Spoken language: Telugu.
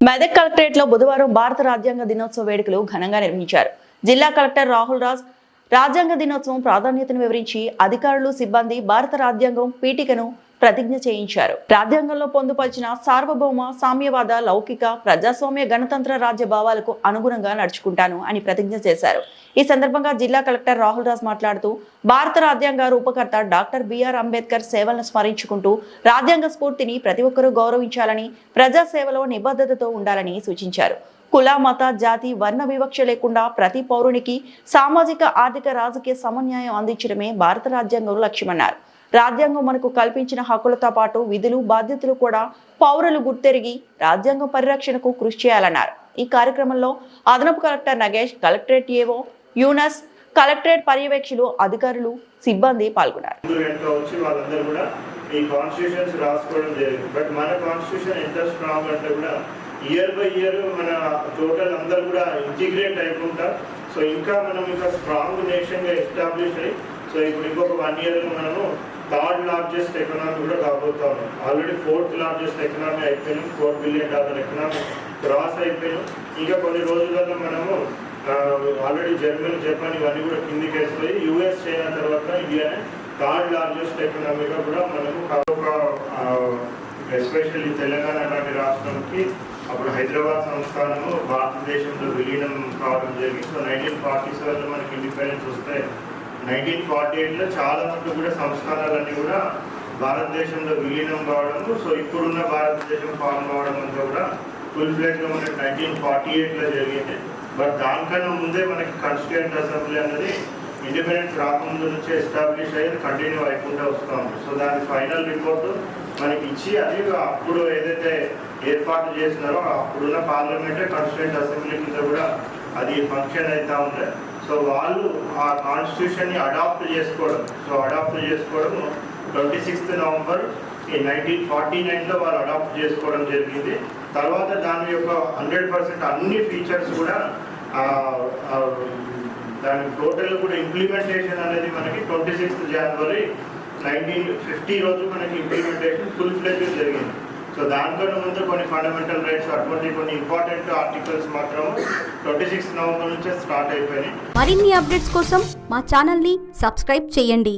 మెదక్ కలెక్టరేట్ లో బుధవారం భారత రాజ్యాంగ దినోత్సవ వేడుకలు ఘనంగా నిర్వహించారు. జిల్లా కలెక్టర్ రాహుల్ రాజ్ రాజ్యాంగ దినోత్సవం ప్రాధాన్యతను వివరించి అధికారులు, సిబ్బంది భారత రాజ్యాంగం పీఠికను ప్రతిజ్ఞ చేయించారు. రాజ్యాంగంలో పొందుపరిచిన సార్వభౌమ, సామ్యవాద, లౌకిక, ప్రజాస్వామ్య, గణతంత్ర రాజ్య భావాలకు అనుగుణంగా నడుచుకుంటాను అని ప్రతిజ్ఞ చేశారు. ఈ సందర్భంగా జిల్లా కలెక్టర్ రాహుల్ రాజ్ మాట్లాడుతూ భారత రాజ్యాంగ రూపకర్త డాక్టర్ బిఆర్ అంబేద్కర్ సేవలను స్మరించుకుంటూ రాజ్యాంగ స్ఫూర్తిని ప్రతి ఒక్కరూ గౌరవించాలని, ప్రజా సేవలో నిబద్ధతతో ఉండాలని సూచించారు. కుల, మత, జాతి, వర్ణ వివక్ష లేకుండా ప్రతి పౌరునికి సామాజిక, ఆర్థిక, రాజకీయ సమన్యాయం అందించడమే భారత రాజ్యాంగం లక్ష్యమన్నారు. రాజ్యాంగం మనకు కల్పించిన హక్కులతో పాటు విధులు, బాధ్యతలు కూడా పౌరులు గుర్తెరిగి రాజ్యాంగం పరిరక్షణకు కృషి చేయాలన్నారు. ఈ కార్యక్రమంలో అదనపు కలెక్టర్ నగేష్, కలెక్టరేట్ ఏవో యూనస్, కలెక్టరేట్ పర్యవేక్షకులు, అధికారులు, సిబ్బంది పాల్గొన్నారు. ఇయర్ బై ఇయర్ మన టోటల్ అందరూ కూడా ఇంటిగ్రేట్ అయిపోతారు. సో ఇంకా మనం ఇంకా స్ట్రాంగ్ నేషన్గా ఎస్టాబ్లిష్ అయ్యి సో ఇప్పుడు ఇంకొక 1 year మనము థర్డ్ లార్జెస్ట్ ఎకనామీ కూడా కాబోతా ఉన్నాం. ఆల్రెడీ 4th లార్జెస్ట్ ఎకనామీ అయిపోయినాం. $4 billion ఎకనామీ క్రాస్ అయిపోయినాం. ఇంకా కొన్ని రోజులలో మనము ఆల్రెడీ జర్మనీ, జపాన్ ఇవన్నీ కూడా కిందికి వేసిపోయి US, చైనా తర్వాత ఇండియానే థర్డ్ లార్జెస్ట్ ఎకనామీగా కూడా మనము ఎస్పెషల్లీ తెలంగాణ లాంటి రాష్ట్రంకి అప్పుడు హైదరాబాద్ సంస్థానము భారతదేశంలో విలీనం కావడం జరిగింది. సో 1947లో మనకి ఇండిపెండెన్స్ వస్తే 1948లో చాలా మంది కూడా సంస్థానాలన్నీ కూడా భారతదేశంలో విలీనం కావడము. సో ఇప్పుడున్న భారతదేశం ఫార్మ్ కావడం అంతా కూడా ఫుల్ ఫ్లెడ్జ్గా మనకి 1948లో జరిగింది. బట్ దానికన్నా ముందే మనకి కాన్స్టిట్యూయెంట్ అసెంబ్లీ అనేది ఇండిపెండెన్స్ రాకముందు నుంచి ఎస్టాబ్లిష్ అయ్యి కంటిన్యూ అయిపోతూ వస్తూ ఉంది. సో దాని ఫైనల్ రిపోర్టు మనకి ఇచ్చి అది అప్పుడు ఏదైతే ఏర్పాటు చేసినారో అప్పుడున్న పార్లమెంటే కాన్స్టిట్యూయెంట్ అసెంబ్లీ కింద కూడా అది ఫంక్షన్ అవుతూ ఉంటాయి. సో వాళ్ళు ఆ కాన్స్టిట్యూషన్ని అడాప్ట్ చేసుకోవడం 26th November 1949లో వాళ్ళు అడాప్ట్ చేసుకోవడం జరిగింది. తర్వాత దాని యొక్క 100% అన్ని ఫీచర్స్ కూడా దాని టోటల్ కూడా ఇంప్లిమెంటేషన్ అనేది మనకి 26th January 1950 రోజు మనకి ఇంప్లిమెంటేషన్ ఫుల్ ఫ్లెడ్జ్ జరిగింది. సో దానికన్నా ముందు కొన్ని ఫండమెంటల్ రైట్స్ అటువంటి కొన్ని ఇంపార్టెంట్ ఆర్టికల్స్ మాత్రం 26th November నుంచే స్టార్ట్ అయిపోయినాయి. మరిన్ని అప్డేట్స్ కోసం మా ఛానల్ని సబ్స్క్రైబ్ చేయండి.